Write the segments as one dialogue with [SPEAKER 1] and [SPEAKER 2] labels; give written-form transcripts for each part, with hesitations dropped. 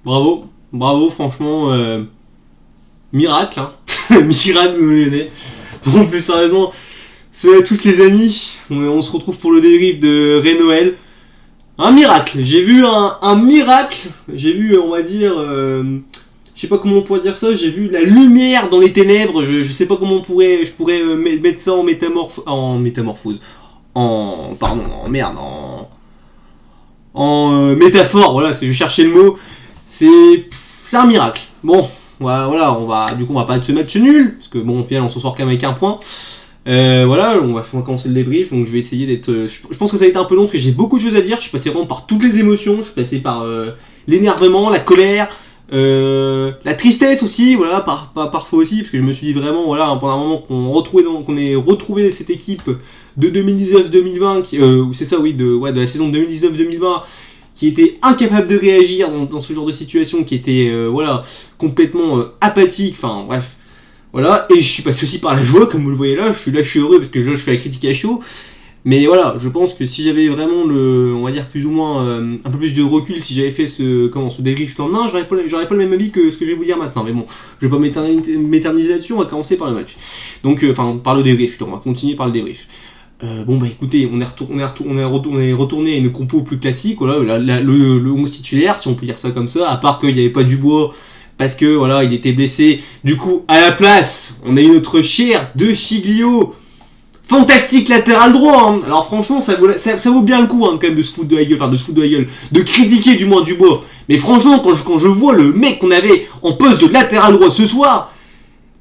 [SPEAKER 1] Bravo, bravo, franchement, miracle, hein. Miracle lyonnais. Bon, plus sérieusement, c'est à tous les amis. On se retrouve pour le débrief de Rennes-OL. Un miracle, j'ai vu un miracle. J'ai vu, on va dire, je sais pas comment on pourrait dire ça. J'ai vu la lumière dans les ténèbres. Je sais pas comment je pourrais mettre ça en métamorphose. En métaphore. Voilà, je cherchais le mot. C'est un miracle. Bon, voilà, on va pas de ce match nul parce que bon, au final, on s'en sort quand même avec un point. Voilà, on va commencer le débrief, donc je vais essayer d'être... je pense que ça va être un peu long parce que j'ai beaucoup de choses à dire, je suis passé vraiment par toutes les émotions, je suis passé par l'énervement, la colère, la tristesse aussi, voilà, parfois aussi, parce que je me suis dit vraiment, voilà, pendant un moment qu'on ait retrouvé cette équipe de 2019-2020, c'est ça oui, de la saison 2019-2020, qui était incapable de réagir dans ce genre de situation, qui était voilà, complètement apathique, enfin bref. Voilà, et je suis passé aussi par la joie, comme vous le voyez là, je suis heureux parce que je fais la critique à chaud. Mais voilà, je pense que si j'avais vraiment on va dire plus ou moins un peu plus de recul, si j'avais fait ce débrief le lendemain, j'aurais pas le même avis que ce que je vais vous dire maintenant. Mais bon, je vais pas m'éterniser là-dessus, on va commencer par le match. Donc, par le débrief plutôt, on va continuer par le débrief. Bon bah écoutez, on est retourné à une compo plus classique, voilà, le 11 titulaire, si on peut dire ça comme ça, à part qu'il n'y avait pas Dubois, parce que voilà, il était blessé. Du coup, à la place, on a eu notre cher De Sciglio, fantastique latéral droit. Hein. Alors franchement, ça vaut bien le coup hein, quand même de se foutre de la gueule, de critiquer du moins Dubois. Mais franchement, quand je vois le mec qu'on avait en poste de latéral droit ce soir,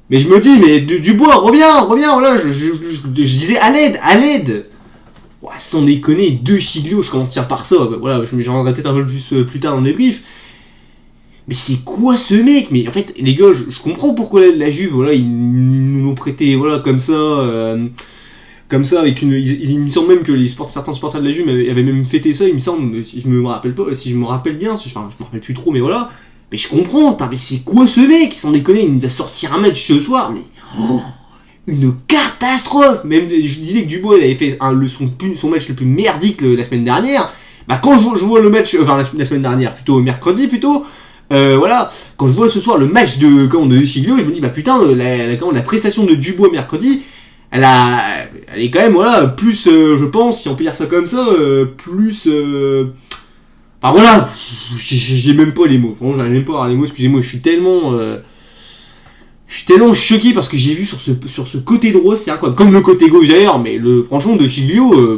[SPEAKER 1] mais je me dis, mais Dubois, reviens, voilà, je disais à l'aide. Ouais, sans déconner, De Sciglio, je commence à tirer par ça. Voilà, j'en reviendrai peut-être un peu plus tard dans le débrief. Mais c'est quoi ce mec? Mais en fait, les gars, je comprends pourquoi la Juve, voilà, ils nous l'ont prêté, voilà, comme ça, avec une. Il me semble même que certains supporters de la Juve avaient même fêté ça, il me semble, si je me rappelle pas, si je me rappelle bien, je me rappelle plus trop, mais voilà. Mais je comprends, mais c'est quoi ce mec? Sans déconner, il nous a sorti un match ce soir, mais. Une catastrophe! Même, je disais que Dubois, il avait fait son match le plus merdique la semaine dernière. Bah, quand je vois le match, la semaine dernière, plutôt mercredi plutôt. Voilà, quand je vois ce soir le match de Sciglio, je me dis bah putain, la prestation de Dubois mercredi, elle est quand même voilà plus, je pense, si on peut dire ça comme ça, plus. Enfin voilà, j'ai même pas les mots. Franchement, j'arrive même pas à avoir les mots. Excusez-moi, je suis tellement choqué parce que j'ai vu sur ce côté droit, c'est incroyable, comme le côté gauche d'ailleurs, mais franchement de Sciglio,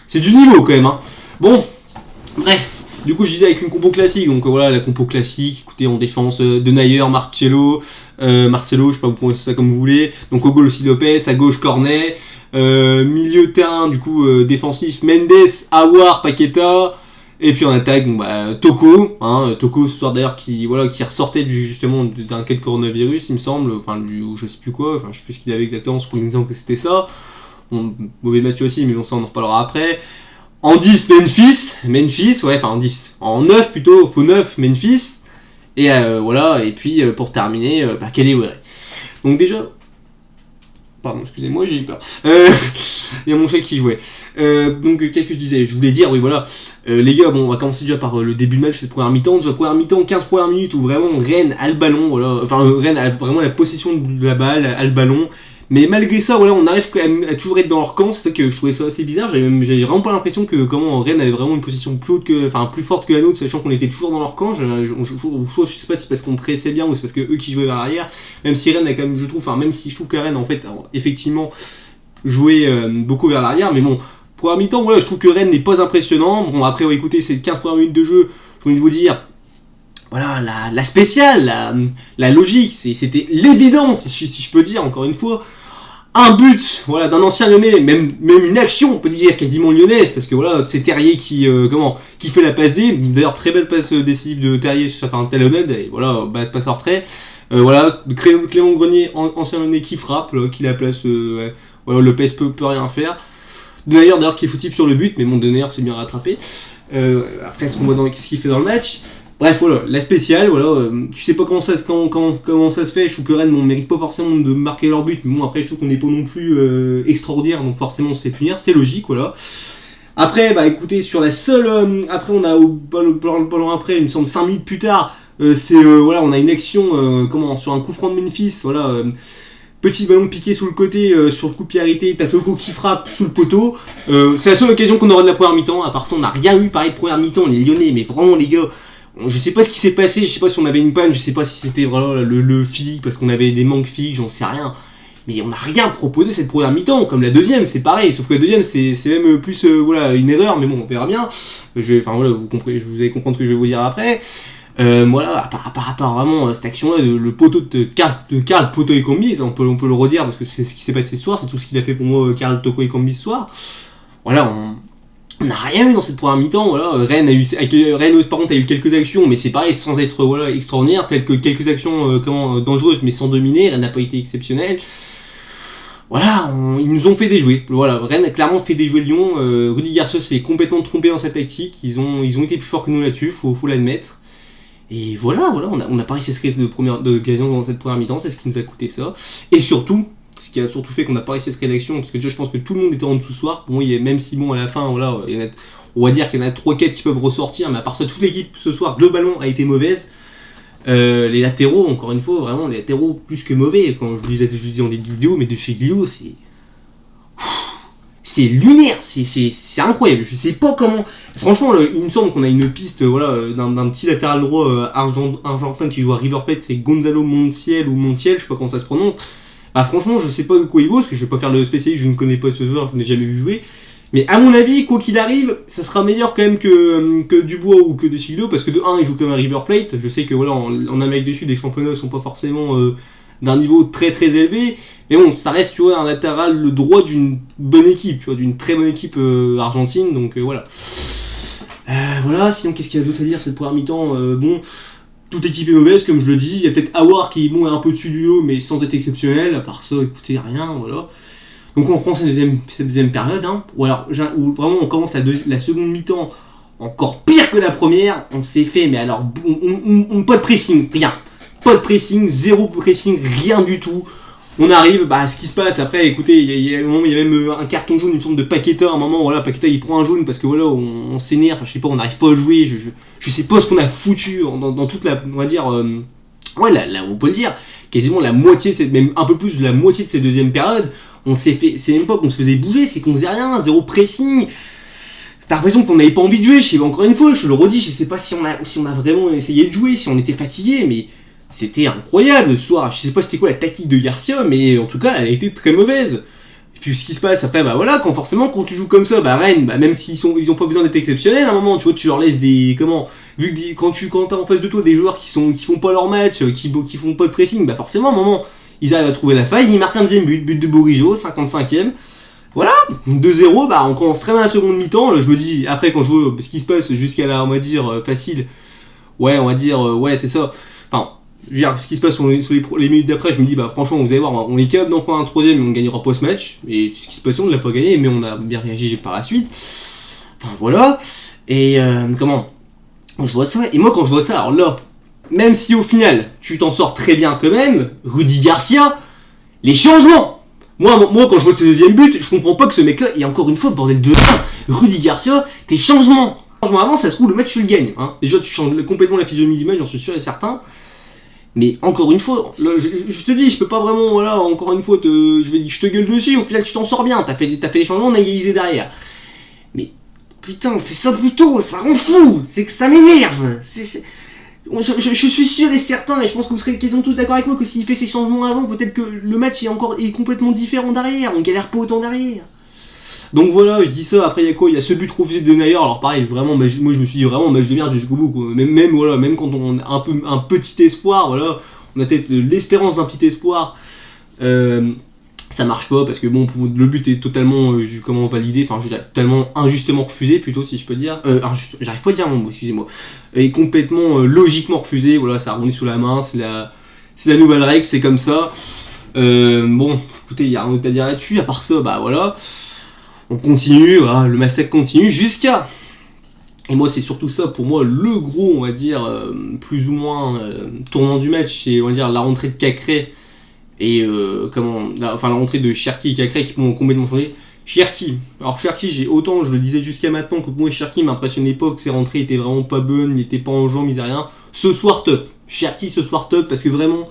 [SPEAKER 1] c'est du niveau quand même. Hein. Bon, bref. Du coup, je disais avec une compo classique, donc voilà, la compo classique, écoutez, en défense, Denayer, Marcelo, je sais pas, vous prenez ça comme vous voulez, donc au goal aussi Lopez, à gauche Cornet, milieu de terrain, du coup, défensif, Mendes, Aouar, Paqueta, et puis en attaque, bon, bah, Toko, Toko ce soir d'ailleurs, qui ressortait justement d'un cas de coronavirus, il me semble, je sais plus quoi, je sais plus ce qu'il avait exactement, je crois qu'il me semble que c'était ça, bon, mauvais match aussi, mais bon, ça on en reparlera après. En 10, Memphis, ouais, enfin en 10. En 9 plutôt, faux 9, Memphis. Et voilà, et puis pour terminer, Kadewere. Donc déjà... Pardon, excusez-moi, j'ai eu peur. Il y a mon chef qui jouait. Donc qu'est-ce que je disais? Je voulais dire, oui voilà, les gars, bon, on va commencer déjà par le début de match, cette première mi-temps. Déjà première mi-temps, 15 premières minutes où vraiment Rennes a le ballon, voilà. Enfin, Rennes a vraiment la possession de la balle, a le ballon. Mais malgré ça, voilà, on arrive quand même à toujours être dans leur camp. C'est ça que je trouvais ça assez bizarre. J'avais vraiment pas l'impression que Rennes avait vraiment une position plus forte que la nôtre, sachant qu'on était toujours dans leur camp. Je sais pas si c'est parce qu'on pressait bien ou c'est parce que eux qui jouaient vers l'arrière. Même si Rennes a quand même, même si je trouve que Rennes en fait effectivement jouait beaucoup vers l'arrière, mais bon, pour un mi-temps, voilà, je trouve que Rennes n'est pas impressionnant. Bon, après, écoutez, c'est 15 premières minutes de jeu. J'ai envie de vous dire. Voilà, la spéciale, la logique, c'était l'évidence, si je peux dire, encore une fois. Un but, voilà, d'un ancien Lyonnais, même une action, on peut dire, quasiment lyonnaise, parce que voilà, c'est Terrier qui fait la passe D. D'ailleurs, très belle passe décisive de Terrier, ça fait un talonnade, et voilà, passe en retrait. Voilà, Clément Grenier, ancien Lyonnais qui frappe, là, qui la place, voilà, Lopez peut rien faire. Denayer d'ailleurs qui est foutu sur le but, mais bon, Denayer s'est bien rattrapé. Après, ce qu'on voit ce qu'il fait dans le match. Bref, voilà, la spéciale, voilà, tu sais pas comment ça se fait, je trouve que Rennes ne mérite pas forcément de marquer leur but, mais bon, après, je trouve qu'on n'est pas non plus extraordinaire, donc forcément on se fait punir, c'est logique, voilà. Après, bah écoutez, sur la seule. Après, on a au ballon après, il me semble 5 minutes plus tard, voilà, on a une action sur un coup franc de Memphis, voilà. Petit ballon piqué sous le côté, sur le coup de pied arrêté, t'as Toko qui frappe sous le poteau. C'est la seule occasion qu'on aura de la première mi-temps. À part ça, on n'a rien eu pareil de première mi-temps, les Lyonnais, mais vraiment, les gars. Je sais pas ce qui s'est passé, je sais pas si on avait une panne, je sais pas si c'était vraiment le physique, parce qu'on avait des manques physiques, j'en sais rien. Mais on n'a rien proposé cette première mi-temps, comme la deuxième, c'est pareil, sauf que la deuxième c'est même plus voilà, une erreur, mais bon, on verra bien. Enfin voilà, vous allez comprendre ce que je vais vous dire après. Voilà, à part vraiment cette action-là, le poteau de Karl Poto et Combi, on peut le redire parce que c'est ce qui s'est passé ce soir, c'est tout ce qu'il a fait pour moi, Karl Toko et Combi ce soir. Voilà, on n'a rien eu dans cette première mi-temps. Voilà. Rennes par contre a eu quelques actions, mais c'est pareil, sans être voilà, extraordinaire, telles que quelques actions dangereuses, mais sans dominer. Rennes n'a pas été exceptionnel. Voilà, ils nous ont fait déjouer. Voilà, Rennes a clairement fait déjouer Lyon. Rudy Garcia s'est complètement trompé dans sa tactique. Ils ont été plus forts que nous là-dessus, faut l'admettre. Et voilà, on n'a pas réussi à se créer d'occasion dans cette première mi-temps, c'est ce qui nous a coûté ça. Et surtout, ce qui a surtout fait qu'on n'a pas réussi à se créer d'action, parce que déjà je pense que tout le monde était en dessous ce soir. Pour moi, même si bon à la fin, voilà, on va dire qu'il y en a 3-4 qui peuvent ressortir, mais à part ça, toute l'équipe ce soir globalement a été mauvaise. Les latéraux, encore une fois, vraiment les latéraux plus que mauvais. Quand je disais en début de vidéo, mais de chez Glio, c'est lunaire, c'est incroyable. Je sais pas comment. Franchement, il me semble qu'on a une piste voilà, d'un petit latéral droit argentin qui joue à River Plate, c'est Gonzalo Montiel ou Montiel, je sais pas comment ça se prononce. Bah franchement, je sais pas de quoi il vaut, parce que je vais pas faire le spécialiste, je ne connais pas ce joueur, je n'ai jamais vu jouer. Mais à mon avis, quoi qu'il arrive, ça sera meilleur quand même que Dubois ou que De Chilio, parce que de 1, il joue comme un River Plate. Je sais que voilà, en Amérique du Sud, les championnats sont pas forcément d'un niveau très très élevé. Mais bon, ça reste, tu vois, un latéral le droit d'une bonne équipe, tu vois, d'une très bonne équipe argentine. Donc voilà. Voilà, sinon qu'est-ce qu'il y a d'autre à dire cette première mi-temps bon, toute équipe est mauvaise, comme je le dis. Il y a peut-être Aouar qui bon, est un peu dessus du lot, mais sans être exceptionnel. À part ça, écoutez, rien, voilà. Donc on reprend cette deuxième période, hein, où vraiment on commence la seconde mi-temps encore pire que la première. On s'est fait, mais alors, pas de pressing, rien. Pas de pressing, zéro pressing, rien du tout. On arrive, bah ce qui se passe après, écoutez, il y a même un carton jaune, une forme de Paqueta, à un moment, voilà, Paqueta il prend un jaune parce que voilà, on s'énerve, je sais pas, on n'arrive pas à jouer, je sais pas ce qu'on a foutu dans toute la, on va dire, ouais, là, on peut le dire, quasiment la moitié, même un peu plus de la moitié de cette deuxième période. On s'est fait, c'est même pas qu'on se faisait bouger, c'est qu'on faisait rien, zéro pressing. T'as l'impression qu'on n'avait pas envie de jouer, je sais pas, encore une fois, je le redis, je sais pas si on a vraiment essayé de jouer, si on était fatigué, mais c'était incroyable ce soir. Je sais pas c'était quoi la tactique de Garcia, mais en tout cas, elle a été très mauvaise. Et puis ce qui se passe après, bah voilà, quand tu joues comme ça, bah Rennes, bah même ils ont pas besoin d'être exceptionnels à un moment, tu vois, tu leur laisses quand t'as en face de toi des joueurs qui font pas leur match, qui font pas de pressing, bah forcément à un moment, ils arrivent à trouver la faille, ils marquent un deuxième but de Bourigeaud, 55e. Voilà, 2-0, bah on commence très bien la seconde mi-temps. Là, je me dis, après quand je vois ce qui se passe jusqu'à la, on va dire, facile, ouais, on va dire, ouais, c'est ça. Enfin, je veux dire, ce qui se passe sur les minutes d'après, je me dis, bah franchement, vous allez voir, on est capable d'en prendre un troisième, mais on ne gagnera pas ce match. Et ce qui se passait, on ne l'a pas gagné, mais on a bien réagi par la suite. Enfin, voilà. Et je vois ça, et moi quand je vois ça, alors là, même si au final, tu t'en sors très bien quand même, Rudy Garcia, les changements. Moi, quand je vois ce deuxième but, je comprends pas que ce mec-là, et encore une fois, bordel de Rudy Garcia, tes changements avant, ça se trouve, le match, tu le gagnes. Hein. Déjà, tu changes complètement la physionomie du match, j'en suis sûr et certain. Mais encore une fois, là, je te dis, je peux pas vraiment, voilà, encore une fois, je te gueule dessus, au final, tu t'en sors bien. T'as fait les changements, on a égalisé derrière. Mais, putain, fais ça plus tôt, ça rend fou, c'est que ça m'énerve. Je suis sûr et certain, et je pense que vous serez quasiment tous d'accord avec moi, que s'il fait ces changements avant, peut-être que le match est complètement différent derrière, on galère pas autant derrière. Donc voilà, je dis ça, après il y a quoi? Il y a ce but refusé de Denayer, alors pareil, vraiment, moi je me suis dit vraiment match de merde jusqu'au bout, quoi. Même quand on a un petit espoir, voilà, on a peut-être l'espérance d'un petit espoir, ça marche pas, parce que bon, le but est totalement, validé, enfin je veux dire, totalement injustement refusé, plutôt si je peux dire, j'arrive pas à dire mon mot, excusez-moi, et complètement logiquement refusé, voilà, ça rebondit sous la main, c'est la nouvelle règle, c'est comme ça. Bon, écoutez, il y a rien d'autre à dire là-dessus, à part ça, bah voilà, on continue, voilà, le massacre continue jusqu'à... Et moi, c'est surtout ça, pour moi, le gros, on va dire, plus ou moins tournant du match, c'est, on va dire, la rentrée de Cacré, et la rentrée de Cherki et Cacré qui m'ont complètement changé. Cherki. Alors Cherki, autant je le disais jusqu'à maintenant que moi Cherki m'impressionnait pas, que ses rentrées étaient vraiment pas bonnes, il était pas en jambes, il faisait rien. Ce soir top. Cherki ce soir top parce que vraiment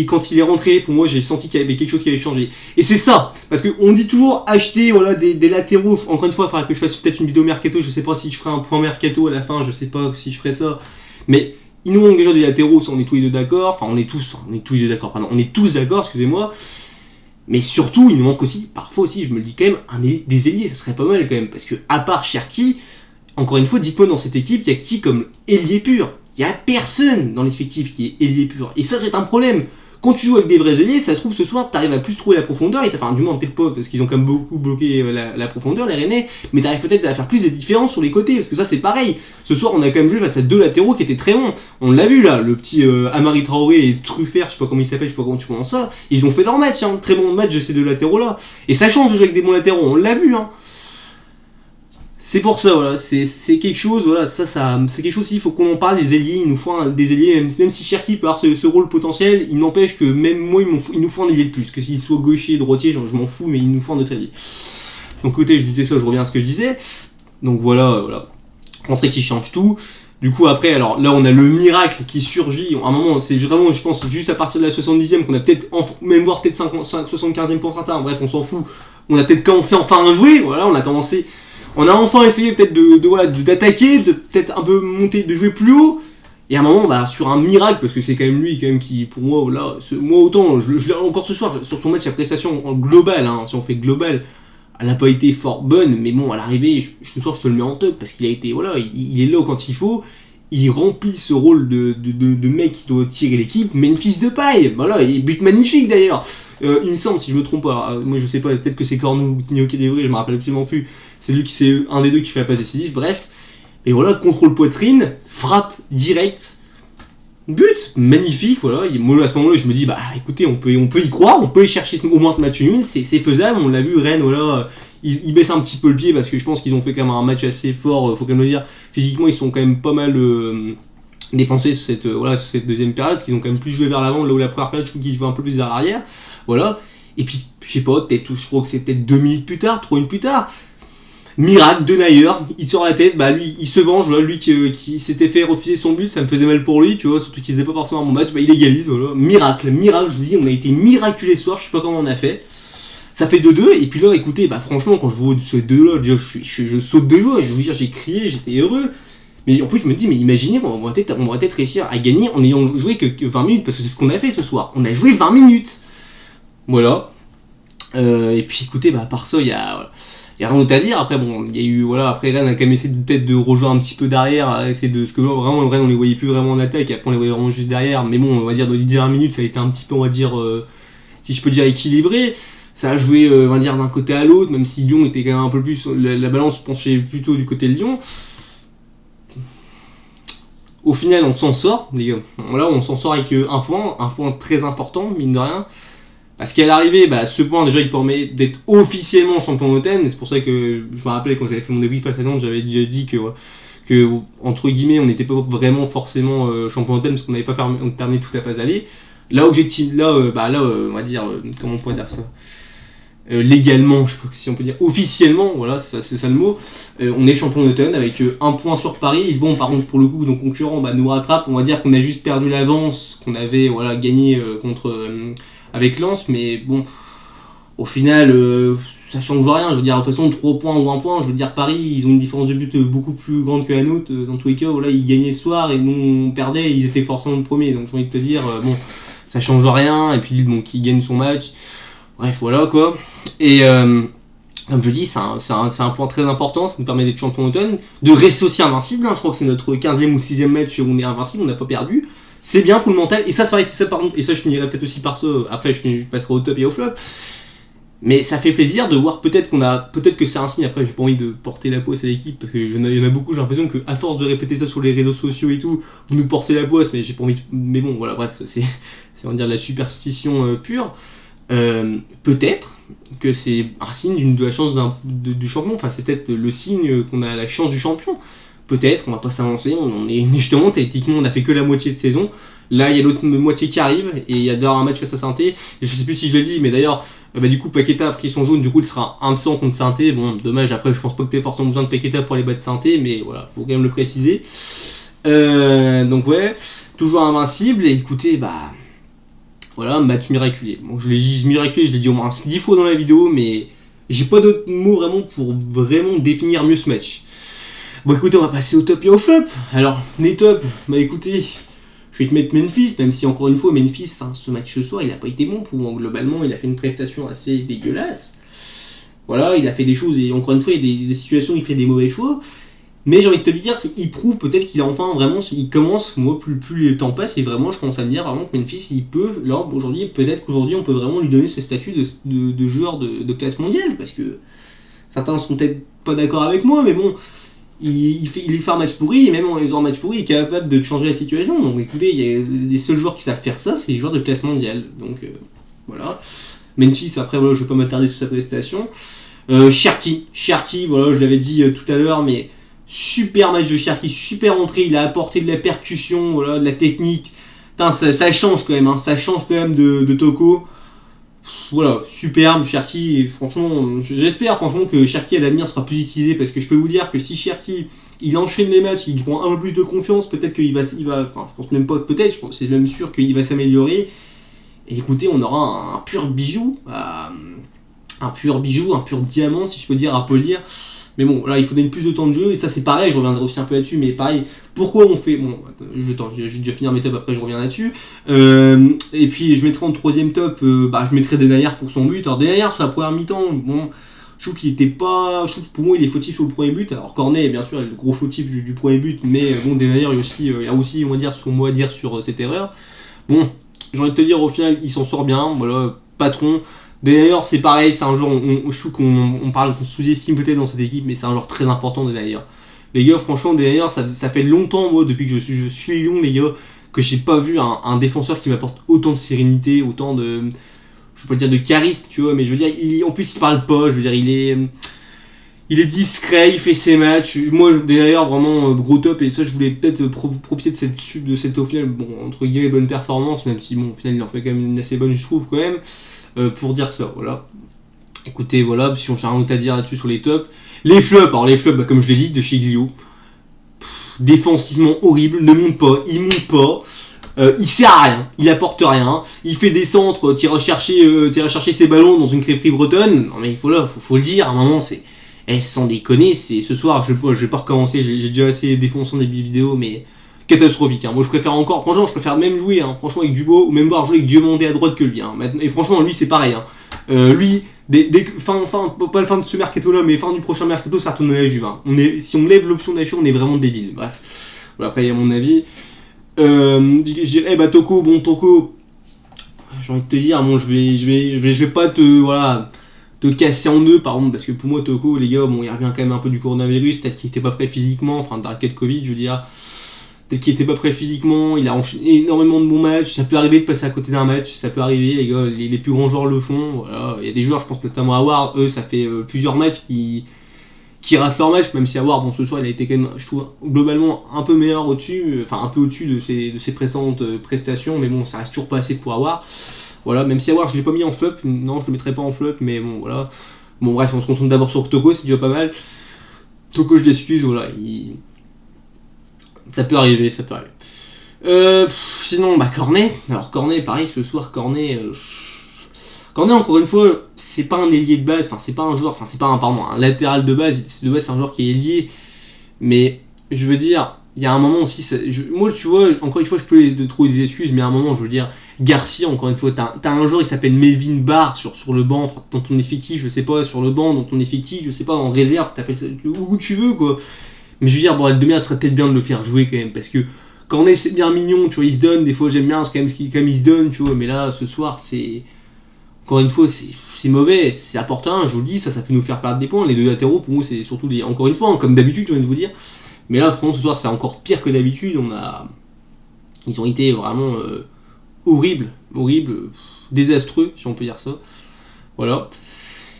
[SPEAKER 1] quand il est rentré, pour moi j'ai senti qu'il y avait quelque chose qui avait changé. Et c'est ça, parce qu'on dit toujours acheter voilà, des latéraux. Encore une fois, il faudra que je fasse peut-être une vidéo mercato, je sais pas si je ferai un point mercato à la fin, je sais pas si je ferai ça. Mais il nous manque déjà des latéraux, ça on est tous les deux d'accord, enfin on est tous les deux d'accord, pardon, on est tous d'accord, excusez-moi. Mais surtout, il nous manque aussi, parfois aussi, je me le dis quand même, des ailiers, ça serait pas mal quand même. Parce que, à part Cherki, encore une fois, dites-moi dans cette équipe, il y a qui comme ailier pur? Il n'y a personne dans l'effectif qui est ailier pur. Et ça, c'est un problème. Quand tu joues avec des vrais ailiers, ça se trouve ce soir, tu arrives à plus trouver la profondeur. Enfin, du moins, peut-être pas, parce qu'ils ont quand même beaucoup bloqué la profondeur, les Rennais. Mais tu arrives peut-être à faire plus de différences sur les côtés, parce que ça, c'est pareil. Ce soir, on a quand même joué face à deux latéraux qui étaient très bons. On l'a vu là, le petit Amari Traoré et Truffert, je sais pas comment il s'appelle, je sais pas comment tu prononces ça. Ils ont fait leur match, hein. Très bon match de ces deux latéraux là. Et ça change de jouer avec des bons latéraux, on l'a vu, hein. C'est pour ça, voilà, c'est quelque chose, voilà, ça c'est quelque chose, il faut qu'on en parle, les ailiers, il nous faut des ailiers, même si Cherki peut avoir ce rôle potentiel, il n'empêche que même moi, il nous faut un ailier de plus, que s'il soit gaucher, droitier, je m'en fous, mais il nous faut un autre ailier. Donc côté, je disais ça, je reviens à ce que je disais, donc voilà, rentrée qui change tout. Du coup après, alors là on a le miracle qui surgit, à un moment, c'est vraiment, je pense, juste à partir de la 70e, qu'on a peut-être, même voire peut-être 75e pour certains, bref, on s'en fout, on a peut-être commencé enfin à jouer, voilà, on a enfin essayé peut-être d'attaquer, de peut-être un peu monter, de jouer plus haut. Et à un moment, sur un miracle, parce que c'est quand même lui qui, pour moi, là, moi autant, encore ce soir, sur son match, sa prestation en global, hein, si on fait global, elle n'a pas été fort bonne, mais bon, à l'arrivée, ce soir, je te le mets en top, parce qu'il a été, voilà, il est là quand il faut, il remplit ce rôle de mec qui doit tirer l'équipe, Memphis Depay, voilà, il but magnifique d'ailleurs. Il me semble, si je me trompe pas, moi je sais pas, peut-être que c'est Cornou ou Nioké Devry, je me rappelle absolument plus. C'est lui c'est un des deux qui fait la passe décisive, bref. Et voilà, contrôle poitrine, frappe direct, but, magnifique, voilà. Et moi à ce moment-là, je me dis, écoutez, on peut y croire, on peut y chercher au moins ce match nul, c'est faisable, on l'a vu, Rennes, voilà. Ils baissent un petit peu le pied parce que je pense qu'ils ont fait quand même un match assez fort, faut quand même le dire. Physiquement, ils sont quand même pas mal dépensés sur cette deuxième période, parce qu'ils ont quand même plus joué vers l'avant, là où la première période, je trouve qu'ils jouaient un peu plus vers l'arrière. Voilà. Et puis, je sais pas, je crois que c'est peut-être 2 minutes plus tard, 3 minutes plus tard. Miracle de Nayer, il sort la tête, lui, il se venge, voilà, lui qui s'était fait refuser son but, ça me faisait mal pour lui, tu vois, surtout qu'il faisait pas forcément un bon match, il égalise, voilà. Miracle, je vous dis, on a été miraculé ce soir, je sais pas comment on a fait. Ça fait 2-2, et puis là, écoutez, franchement, quand je vois ce 2-là, déjà, je saute de joie, je veux dire, j'ai crié, j'étais heureux. Mais en plus, je me dis, mais imaginez, on va peut-être réussir à gagner en ayant joué que 20 minutes, parce que c'est ce qu'on a fait ce soir. On a joué 20 minutes. Voilà. Et puis, écoutez, à part ça, il y a rien d'autre à dire. Après, bon, il y a eu, voilà, après Rennes a quand même essayé peut-être de rejoindre un petit peu derrière, essayer parce que là, vraiment, le Rennes, on les voyait plus vraiment en attaque, et après, on les voyait vraiment juste derrière. Mais bon, on va dire, dans les 10 minutes, ça a été un petit peu, on va dire, si je peux dire, équilibré. Ça a joué, on va dire, d'un côté à l'autre, même si Lyon était quand même un peu plus. La balance penchait plutôt du côté de Lyon. Au final, on s'en sort, les gars. Là, on s'en sort avec un point très important, mine de rien. Parce qu'à l'arrivée, ce point, déjà, il permet d'être officiellement champion d'Oten. Et c'est pour ça que je me rappelais, quand j'avais fait mon débrief face à Nantes, j'avais déjà dit que entre guillemets, on n'était pas vraiment forcément champion d'Oten, parce qu'on n'avait pas terminé toute la phase aller. Là, objectivement, on va dire, comment on pourrait dire ça, légalement, je sais pas si on peut dire officiellement, voilà, c'est ça le mot, on est champion d'Automne avec un point sur Paris. Et bon, par contre, pour le coup, nos concurrents nous rattrapent. On va dire qu'on a juste perdu l'avance qu'on avait gagné avec Lens, mais bon, au final, ça change rien. Je veux dire, de toute façon, 3 points ou 1 point, je veux dire, Paris, ils ont une différence de but beaucoup plus grande que la nôtre. Dans tous les cas, voilà, ils gagnaient ce soir et nous, on perdait, ils étaient forcément le premier. Donc, j'ai envie de te dire, bon, ça change rien. Et puis, bon, qui gagne son match. Bref, voilà quoi. Et comme je dis, c'est un point très important, ça nous permet d'être champion d'automne, de rester aussi invincible. Je crois que c'est notre 15e ou 6e match où on est invincible, on n'a pas perdu. C'est bien pour le mental, et ça c'est vrai, c'est ça par contre, et ça je finirai peut-être aussi par ça, après je passerai au top et au flop. Mais ça fait plaisir de voir peut-être que c'est un signe. Après, j'ai pas envie de porter la poisse à l'équipe, parce qu'il y en a beaucoup, j'ai l'impression qu'à force de répéter ça sur les réseaux sociaux et tout, vous nous portez la poisse, mais j'ai pas envie de... Mais bon, voilà, bref, c'est on va dire de la superstition pure. Peut-être que c'est un signe de la chance du champion, enfin c'est peut-être le signe qu'on a la chance du champion, Peut-être, on va pas s'avancer, on est justement, théoriquement, on a fait que la moitié de saison. Là, il y a l'autre moitié qui arrive, et il y a d'ailleurs un match face à Saint-Étienne. Je sais plus si je l'ai dit, mais d'ailleurs, du coup, Paqueta a pris son jaune, du coup, il sera absent contre Saint-Étienne. Bon, dommage, après, je pense pas que tu aies forcément besoin de Paqueta pour aller battre Saint-Étienne, mais voilà, faut quand même le préciser. Donc, ouais, toujours invincible, et écoutez, voilà, match miraculé. Bon, je l'ai dit miraculé, je l'ai dit au moins 10 fois dans la vidéo, mais j'ai pas d'autres mots vraiment pour vraiment définir mieux ce match. Bon, écoutez, on va passer au top et au flop. Alors, les tops, écoutez, je vais te mettre Memphis, même si encore une fois, Memphis, ce match ce soir, il n'a pas été bon pour moi. Globalement, il a fait une prestation assez dégueulasse. Voilà, il a fait des choses, et encore une fois, il y a des situations où il fait des mauvais choix. Mais j'ai envie de te dire, il prouve peut-être qu'il a enfin vraiment, il commence, moi, plus le temps passe, et vraiment, je commence à me dire vraiment que Memphis, il peut, là, aujourd'hui, peut-être qu'aujourd'hui, on peut vraiment lui donner ce statut de joueur de classe mondiale, parce que certains sont peut-être pas d'accord avec moi, mais bon, il fait un match pourri, et même en faisant un match pourri, il est capable de changer la situation. Donc écoutez, il y a les seuls joueurs qui savent faire ça, c'est les joueurs de classe mondiale. Donc voilà. Memphis, après, voilà, je vais pas m'attarder sur sa prestation. Cherki, voilà, je l'avais dit tout à l'heure, mais super match de Cherki, super entrée, il a apporté de la percussion, voilà, de la technique. Putain, ça change quand même, ça change quand même de Toko. Voilà, superbe, Cherki, et franchement, j'espère franchement que Cherki à l'avenir sera plus utilisé, parce que je peux vous dire que si Cherki, il enchaîne les matchs, il prend un peu plus de confiance, peut-être qu'il va, enfin, je pense même pas, peut-être, c'est même sûr qu'il va s'améliorer, et écoutez, on aura un pur bijou, un pur diamant, si je peux dire, à polir. Mais bon, là, il faut donner plus de temps de jeu, et ça, c'est pareil, je reviendrai aussi un peu là-dessus, mais pareil, pourquoi on fait... Bon, je vais déjà finir mes tops, après je reviens là-dessus. Et puis, je mettrai en troisième top, je mettrai Denayer pour son but. Alors, Denayer, sur la première mi-temps, bon, je trouve qu'il était pas... Je trouve que pour moi, il est fautif sur le premier but. Alors, Cornet, bien sûr, il est le gros fautif du premier but, mais bon, Denayer, il y a aussi, on va dire, son mot à dire sur cette erreur. Bon, j'ai envie de te dire, au final, il s'en sort bien, voilà, patron. D'ailleurs, c'est pareil, c'est un joueur, je trouve qu'on sous-estime peut-être dans cette équipe, mais c'est un joueur très important d'ailleurs. Les gars, franchement, d'ailleurs, ça fait longtemps, moi, depuis que je suis Lyon, les gars, que j'ai pas vu un défenseur qui m'apporte autant de sérénité, autant de, je veux pas dire de charisme, tu vois, mais je veux dire, en plus, il parle pas, je veux dire, il est discret, il fait ses matchs. Moi, d'ailleurs, vraiment gros top, et ça, je voulais peut-être profiter de cette au final, bon, entre guillemets, bonne performance, même si, bon, au final, il en fait quand même une assez bonne, je trouve, quand même. Pour dire ça, voilà. Écoutez, voilà, si on a rien d'autre à dire là-dessus sur les tops. Les flops, comme je l'ai dit, de chez Glio. Défensivement horrible, ne monte pas, il monte pas. Il sert à rien, il apporte rien. Il fait des centres, tire chercher ses ballons dans une crêperie bretonne. Non mais faut le dire, à un moment, c'est... sans déconner, c'est ce soir, je vais pas recommencer, j'ai déjà assez défoncé dans des vidéos, mais... catastrophique, hein. Moi je préfère encore, franchement je préfère même jouer franchement avec Dubo, ou même voir jouer avec Diomandé à droite que lui, hein. Et franchement lui c'est pareil, lui, pas le fin de ce mercato là, mais fin du prochain mercato ça retourne à la Juve, hein. Si on lève l'option d'achat on est vraiment débile, bref, voilà, après il y a mon avis. Je dirais Toko, j'ai envie de te dire, bon je vais pas te casser en deux par contre, parce que pour moi Toko, les gars, bon il revient quand même un peu du coronavirus, peut-être qu'il était pas prêt physiquement, enfin d'arrêter de Covid je veux dire. Peut-être qu'il était pas prêt physiquement, il a enchaîné énormément de bons matchs, ça peut arriver de passer à côté d'un match, ça peut arriver, les gars, les plus grands joueurs le font, voilà. Il y a des joueurs, je pense notamment à Awar, eux ça fait plusieurs matchs qui ratent leur match, même si Awar, bon ce soir il a été quand même, je trouve, globalement un peu meilleur au-dessus, enfin un peu au-dessus de ses précédentes prestations, mais bon ça reste toujours pas assez pour Awar, voilà, même si Awar je l'ai pas mis en flop, non je le mettrai pas en flop, mais bon voilà, bon bref on se concentre d'abord sur Toko, c'est déjà pas mal, Toko je l'excuse, voilà, ça peut arriver. Sinon, Cornet. Alors Cornet, pareil, ce soir, Cornet, encore une fois, c'est pas un ailier de base, enfin c'est pas un joueur, enfin c'est pas un latéral de base. De base, c'est un joueur qui est ailier. Mais je veux dire, il y a un moment aussi, moi tu vois, encore une fois, je peux trouver des excuses, mais à un moment, je veux dire, Garcia, encore une fois, t'as un joueur, il s'appelle Melvin Barr sur le banc, dans ton effectif, je sais pas, sur le banc, dans ton effectif, je sais pas, en réserve, t'appelles ça où tu veux, quoi. Mais je veux dire, bordel de merde, ça serait peut-être bien de le faire jouer quand même, parce que Cornet c'est bien mignon, tu vois, il se donne, des fois j'aime bien, c'est quand même il se donne, tu vois, mais là, ce soir, c'est... Encore une fois, c'est mauvais, c'est important, je vous le dis, ça peut nous faire perdre des points, les deux latéraux, pour moi, c'est surtout des... Encore une fois, comme d'habitude, j'ai envie de vous dire, mais là, franchement, ce soir, c'est encore pire que d'habitude, ils ont été vraiment horribles, désastreux, si on peut dire ça, voilà.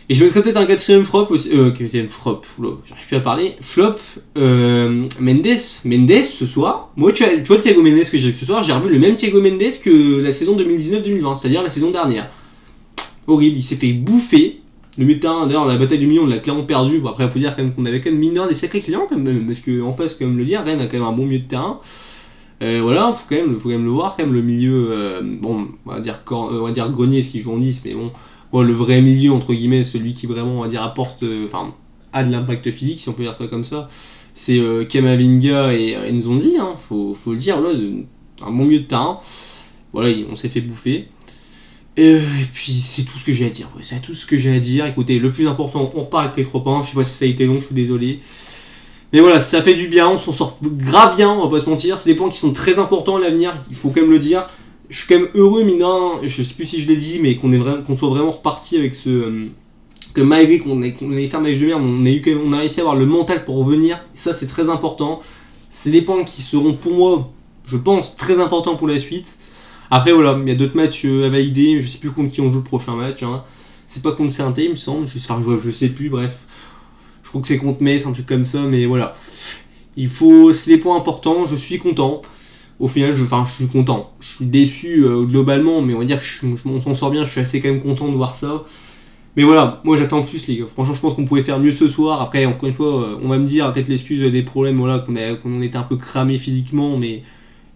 [SPEAKER 1] Et je mettrais peut-être un quatrième flop aussi. Quatrième flop, j'arrive plus à parler. Flop, Mendes. Mendes ce soir. Moi, tu vois le Thiago Mendes que j'ai vu ce soir, j'ai revu le même Thiago Mendes que la saison 2019-2020, c'est-à-dire la saison dernière. Horrible, il s'est fait bouffer. Le milieu de terrain, d'ailleurs, la bataille du million, on l'a clairement perdu. Bon, après, il faut dire quand même qu'on avait quand même mineur des sacrés clients, quand même, parce qu'en face, quand même le dire, Rennes a quand même un bon milieu de terrain. Voilà, faut quand même le voir, quand même le milieu, bon, on va dire Grenier, ce qui joue en 10, mais bon, le vrai milieu, entre guillemets, celui qui vraiment, on va dire, apporte, a de l'impact physique, si on peut dire ça comme ça, c'est Kamavinga et Nzonzi, hein, faut le dire, là, un bon milieu de terrain. Voilà, on s'est fait bouffer. Et puis c'est tout ce que j'ai à dire. Ouais, c'est tout ce que j'ai à dire. Écoutez, le plus important, on repart avec les 3 points. Je sais pas si ça a été long, je suis désolé. Mais voilà, ça fait du bien, on s'en sort grave bien, on va pas se mentir. C'est des points qui sont très importants à l'avenir, il faut quand même le dire. Je suis quand même heureux, mine je sais plus si je l'ai dit, mais qu'on soit vraiment reparti avec ce. Que malgré qu'on ait fait un match de merde, on a réussi à avoir le mental pour revenir. Ça, c'est très important. C'est des points qui seront pour moi, je pense, très importants pour la suite. Après, voilà, il y a d'autres matchs à valider. Je sais plus contre qui on joue le prochain match. Hein. C'est pas contre Saint-Étienne, il me semble. Je sais plus, bref. Je crois que c'est contre Metz, un truc comme ça, mais voilà. C'est les points importants, je suis content. Au final, je suis content. Je suis déçu globalement, mais on va dire qu'on s'en sort bien, je suis assez quand même content de voir ça. Mais voilà, moi j'attends plus les gars. Franchement, je pense qu'on pouvait faire mieux ce soir. Après, encore une fois, on va me dire peut-être l'excuse des problèmes, voilà, qu'on était un peu cramé physiquement, mais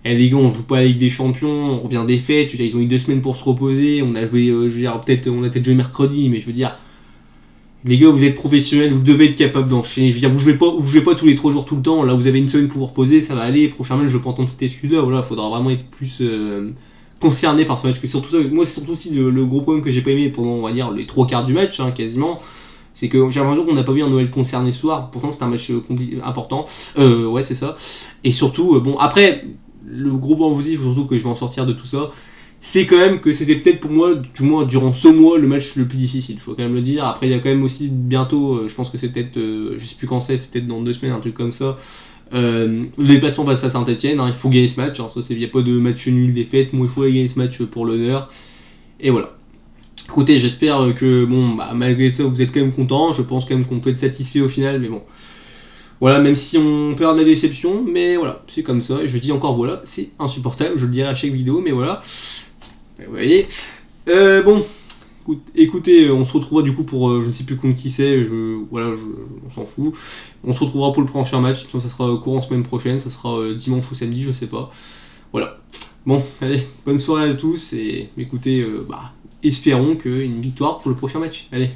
[SPEAKER 1] les gars, on joue pas à la Ligue des Champions, on revient des fêtes, ils ont eu 2 semaines pour se reposer, on a joué, on a peut-être joué mercredi, mais je veux dire, les gars, vous êtes professionnels, vous devez être capable d'enchaîner. Je veux dire, vous jouez pas tous les 3 jours tout le temps. Là, vous avez une semaine pour vous reposer, ça va aller. Prochain match, je veux pas entendre cette excuse-là. Voilà, faudra vraiment être plus concerné par ce match. Surtout ça, moi, c'est surtout aussi le gros problème que j'ai pas aimé pendant, on va dire, les 3 quarts du match, hein, quasiment. C'est que j'ai l'impression qu'on n'a pas vu un Noël concerné ce soir. Pourtant, c'était un match important. Ouais, c'est ça. Et surtout, bon, après, le gros point positif, surtout que je vais en sortir de tout ça, c'est quand même que c'était peut-être pour moi, du moins durant ce mois, le match le plus difficile, faut quand même le dire. Après, il y a quand même aussi bientôt, je pense que c'est peut-être, je sais plus quand c'est peut-être dans 2 semaines, un truc comme ça, le déplacement face à Saint-Etienne, hein, il faut gagner ce match, hein, il n'y a pas de match nul, défaite, moi il faut gagner ce match pour l'honneur, et voilà. Écoutez, j'espère que, bon, malgré ça, vous êtes quand même contents, je pense quand même qu'on peut être satisfait au final, mais bon. Voilà, même si on peut avoir de la déception, mais voilà, c'est comme ça, et je dis encore voilà, c'est insupportable, je le dirai à chaque vidéo, mais voilà. Vous voyez. Bon, écoutez, on se retrouvera du coup pour je ne sais plus contre qui c'est, on s'en fout. On se retrouvera pour le prochain match, ça sera courant semaine prochaine, ça sera dimanche ou samedi, je sais pas. Voilà. Bon, allez, bonne soirée à tous et écoutez, espérons qu'une victoire pour le prochain match. Allez.